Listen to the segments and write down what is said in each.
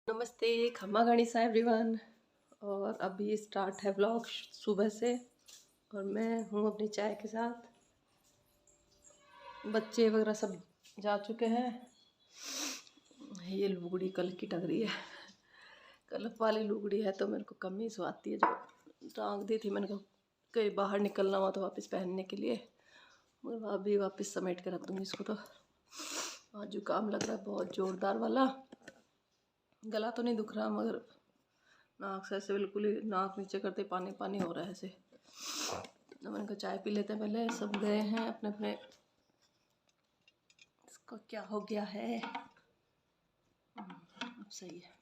नमस्ते, खम्मा गणिसा एवरीवन। और अभी स्टार्ट है व्लॉग सुबह से और मैं हूँ अपनी चाय के साथ। बच्चे वगैरह सब जा चुके हैं। ये लुगड़ी कल की टंग रही है, कल वाली लुगड़ी है तो मेरे को कम ही स्वाती है। जो टांग दी थी मैंने कहा कहीं बाहर निकलना हुआ तो वापस पहनने के लिए, मगर अभी वापस समेट के रख दूँगी इसको। तो आज जुकाम लग रहा है बहुत ज़ोरदार वाला। गला तो नहीं दुख रहा मगर नाक से ऐसे बिल्कुल ही नाक नीचे करते पानी पानी हो रहा है ऐसे। तो मैंने कहा चाय पी लेते हैं पहले। सब गए हैं अपने अपने। इसको क्या हो गया है, अब सही है।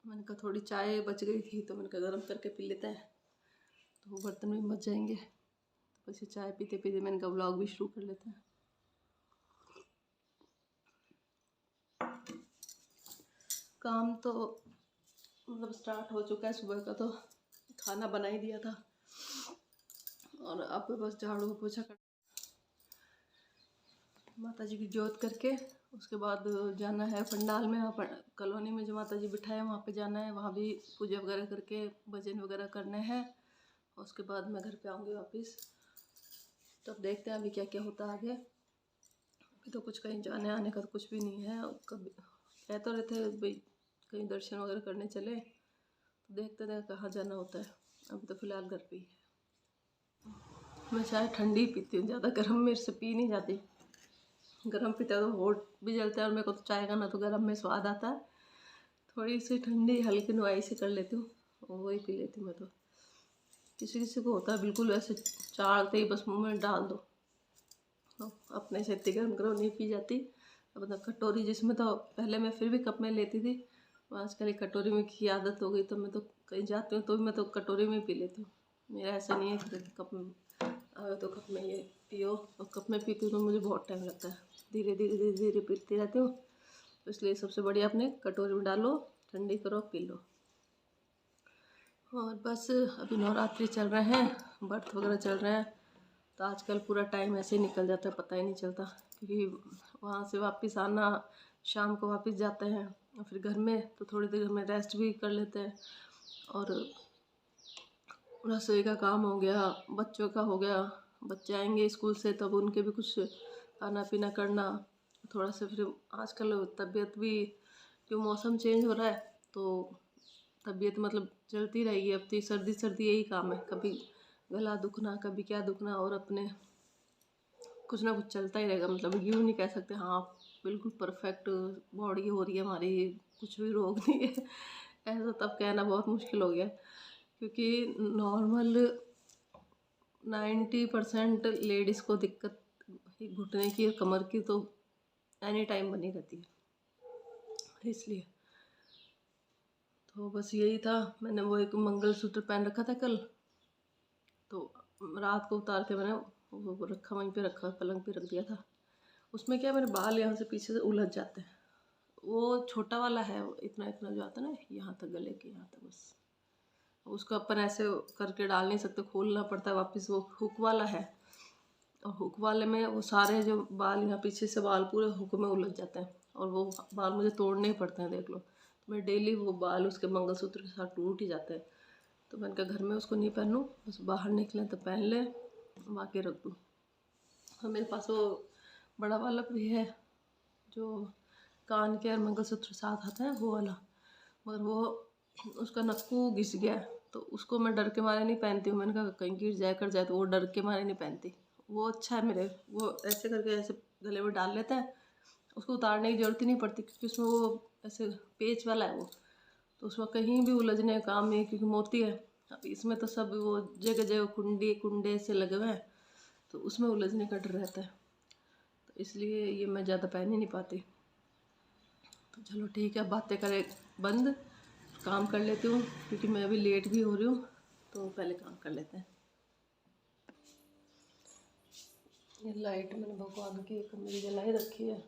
मैंने कहा थोड़ी चाय बच गई थी तो मैंने कहा गर्म करके पी लेते हैं, तो वो बर्तन भी बच जाएंगे। तो बस ये चाय पीते पीते मैंने कहा व्लॉग भी शुरू कर लेते हैं। काम तो मतलब स्टार्ट हो चुका है सुबह का, तो खाना बना ही दिया था और अब बस झाड़ू पोछा कर माता जी की जोत करके उसके बाद जाना है पंडाल में। वहाँ कॉलोनी में जो माता जी बिठाए हैं वहाँ पे जाना है, वहाँ भी पूजा वगैरह करके भजन वगैरह करने हैं। उसके बाद मैं घर पे आऊँगी वापस। तब देखते हैं अभी क्या क्या होता है आगे। अभी तो कुछ कहीं जाने आने का तो कुछ भी नहीं है। कभी कह तो रहते हैं भाई कहीं दर्शन वगैरह करने चले, तो देखते हैं कहाँ जाना होता है। अभी तो फ़िलहाल घर पे ही है। मैं चाय ठंडी पीती हूँ, ज़्यादा गर्म मेरे से पी नहीं जाती। गरम पीता है तो होठ भी जलता है और मेरे को तो चाय का ना तो गरम में स्वाद आता है। थोड़ी सी ठंडी हल्की नुआई से कर लेती हूँ और वही पी लेती हूँ मैं तो। किसी किसी को होता है बिल्कुल ऐसे चाड़ते ही बस मुंह में डाल दो। अपने से इतनी गर्म गर्म नहीं पी जाती। मतलब कटोरी जिसमें तो पहले मैं फिर भी कप में लेती थी, आजकल एक कटोरी में की आदत हो गई तो मैं तो कहीं जाती हूँ तो भी मैं तो कटोरी में पी लेती हूँ। मेरा ऐसा नहीं है कि कप में आए तो कप में ये पियो, और कप में पीती हूँ तो मुझे बहुत टाइम लगता है। धीरे धीरे धीरे धीरे पीती रहती हूँ, तो इसलिए सबसे बढ़िया अपने कटोरी में डालो, ठंडी करो, पी लो। और बस अभी नवरात्रि चल रहे हैं, व्रत वगैरह चल रहे हैं, तो आजकल पूरा टाइम ऐसे ही निकल जाता है, पता ही नहीं चलता। क्योंकि वहाँ से वापस आना, शाम को वापस जाते हैं और फिर घर में तो थोड़ी देर में रेस्ट भी कर लेते हैं। और रसोई का काम हो गया, बच्चों का हो गया, बच्चे आएंगे स्कूल से तब उनके भी कुछ खाना पीना करना। थोड़ा सा फिर आजकल तबीयत भी, क्यों मौसम चेंज हो रहा है तो तबीयत मतलब चलती रहेगी। अब तो सर्दी सर्दी यही काम है, कभी गला दुखना कभी क्या दुखना, और अपने कुछ ना कुछ चलता ही रहेगा। मतलब यूँ नहीं कह सकते हाँ बिल्कुल परफेक्ट बॉडी हो रही है हमारी, कुछ भी रोग नहीं है। ऐसा तब कहना बहुत मुश्किल हो गया, क्योंकि नॉर्मल 90% लेडीज़ को दिक्कत घुटने की और कमर की तो एनी टाइम बनी रहती है। इसलिए तो बस यही था। मैंने वो एक मंगलसूत्र पहन रखा था कल, तो रात को उतार के मैंने वो रखा, वहीं पे रखा, पलंग पे रख दिया था। उसमें क्या मेरे बाल यहाँ से पीछे से उलझ जाते हैं। वो छोटा वाला है, इतना इतना जो आता है ना यहाँ तक, गले के यहाँ तक, बस उसको अपन ऐसे करके डाल नहीं सकते, खोलना पड़ता है वापस। वो हुक वाला है और हुक वाले में वो सारे जो बाल यहाँ पीछे से बाल पूरे हुक में उलझ जाते हैं और वो बाल मुझे तोड़ने ही पड़ते हैं, देख लो। तो मैं डेली वो बाल उसके मंगलसूत्र के साथ टूट ही जाते हैं। तो मैंने कहा घर में उसको नहीं पहनूँ, बस बाहर निकलें तो पहन लें, बाकी रख दूँ। और मेरे पास वो बड़ा वाला भी है जो कान के और मंगलसूत्र साथ आता है वो वाला, मगर वो उसका नक्कू घिस गया है तो उसको मैं डर के मारे नहीं पहनती हूँ। मैंने कहा कहीं गिर जाए कर जाए, तो वो डर के मारे नहीं पहनती। वो अच्छा है मेरे, वो ऐसे करके ऐसे गले में डाल लेते हैं, उसको उतारने की ज़रूरत ही नहीं पड़ती, क्योंकि उसमें वो ऐसे पेच वाला है वो, तो उसमें कहीं भी उलझने का काम नहीं है, क्योंकि मोती है। अब इसमें तो सब वो जगह जगह कुंडे कुंडे से लगे हुए हैं, तो उसमें उलझने का डर रहता है, तो इसलिए ये मैं ज़्यादा पहन ही नहीं पाती। तो चलो ठीक है, बातें करें बंद, काम कर लेती हूँ, क्योंकि मैं अभी लेट भी हो रही हूँ, तो पहले काम कर लेते हैं। ये लाइट मैंने भगवान की एक मेरी जलाई रखी है,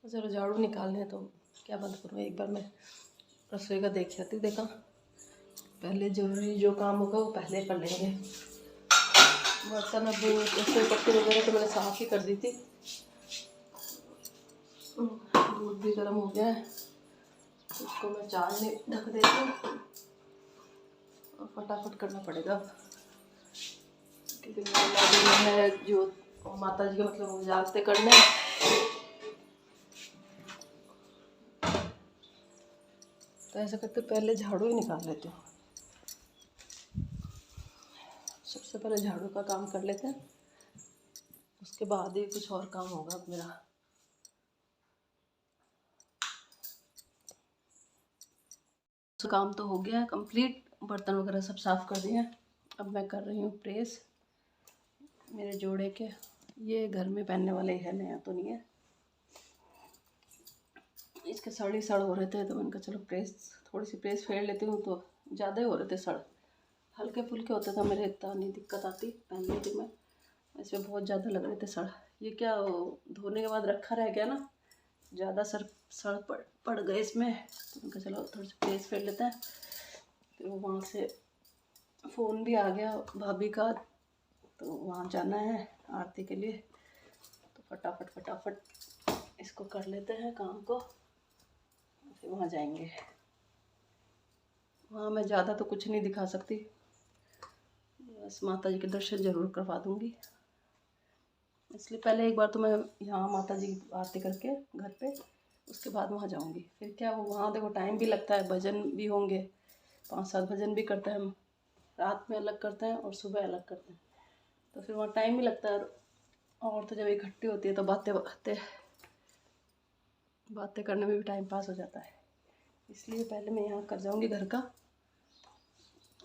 चलो झाड़ू निकालने हैं तो क्या बंद करूँ। एक बार मैं रसोई का देख आती, देखा पहले जरूरी जो काम होगा वो पहले कर लेंगे। बर्तन अब रसोई पत्ती वगैरह तो मैंने साफ़ ही कर दी थी, दूध भी गर्म हो गया है, इसको मैं चाय में ढक देती हूँ और फटाफट करना पड़ेगा अब, क्योंकि मेरे लाडू में है जो माता जी के मतलब जागते करने। तो ऐसा करते पहले झाड़ू ही निकाल लेती हूँ, सबसे पहले झाड़ू का काम कर लेते हैं, उसके बाद ही कुछ और काम होगा मेरा। तो काम तो हो गया है कंप्लीट, बर्तन वगैरह सब साफ़ कर दिए हैं। अब मैं कर रही हूँ प्रेस मेरे जोड़े के। ये घर में पहनने वाले ही है, नया तो नहीं है। इसके सड़ ही सड़ हो रहे थे तो मैंने कहा चलो प्रेस, थोड़ी सी प्रेस फेर लेती हूँ, तो ज़्यादा ही हो रहे थे सड़। हल्के फुल्के होते थे मेरे, इतना नहीं दिक्कत आती, पहन लेती मैं। इसमें बहुत ज़्यादा लग रहे थे सड़। ये क्या धोने के बाद रखा रह गया ना, ज़्यादा सड़ पड़ गए इसमें, तो मैंने कहा चलो थोड़ी सी प्रेस फेर लेते हैं। फिर वो वहाँ से फ़ोन भी आ गया भाभी का, तो वहाँ जाना है आरती के लिए, तो फटाफट इसको कर लेते हैं काम को, फिर वहाँ जाएंगे। वहाँ मैं ज़्यादा तो कुछ नहीं दिखा सकती, बस माता जी के दर्शन ज़रूर करवा दूँगी। इसलिए पहले एक बार तो मैं यहाँ माता जी की आरती करके घर पे, उसके बाद वहाँ जाऊँगी। फिर क्या वो वहाँ देखो टाइम भी लगता है, भजन भी होंगे, 5-7 भजन भी करते हैं हम, रात में अलग करते हैं और सुबह अलग करते हैं, तो फिर वहाँ टाइम भी लगता है। और तो जब इकट्ठी होती है तो बातें करने में भी टाइम पास हो जाता है, इसलिए पहले मैं यहाँ कर जाऊँगी घर का,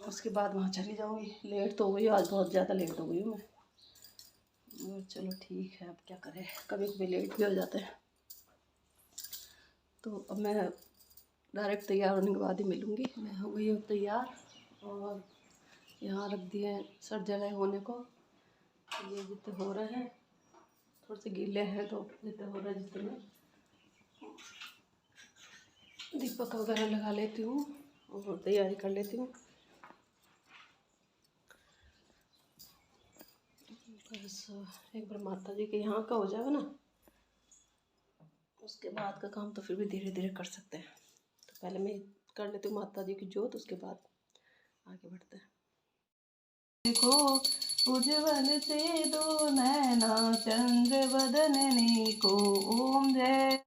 उसके बाद वहाँ चली जाऊँगी। लेट तो हो गई, आज बहुत ज़्यादा लेट हो गई हूँ मैं, और चलो ठीक है, अब क्या करें, कभी कभी लेट भी हो जाते हैं। तो अब मैं डायरेक्ट तैयार होने के बाद ही मिलूँगी। मैं हो गई हूँ तैयार, और यहाँ रख दिए सर जगह होने को। ये जितने हो रहे हैं थोड़े से गीले हैं, तो जितने हो रहे हैं जितने दीपक वगैरह लगा लेती हूँ और तैयारी कर लेती हूँ। बस एक बार माता जी के यहाँ का हो जाएगा ना, उसके बाद का काम तो फिर भी धीरे धीरे कर सकते हैं। तो पहले मैं कर लेती हूँ माता जी की जोत, उसके बाद आगे बढ़ते हैं। देखो उज्ज्वल से दो नैना, चंद्र बदन को, ओम जय।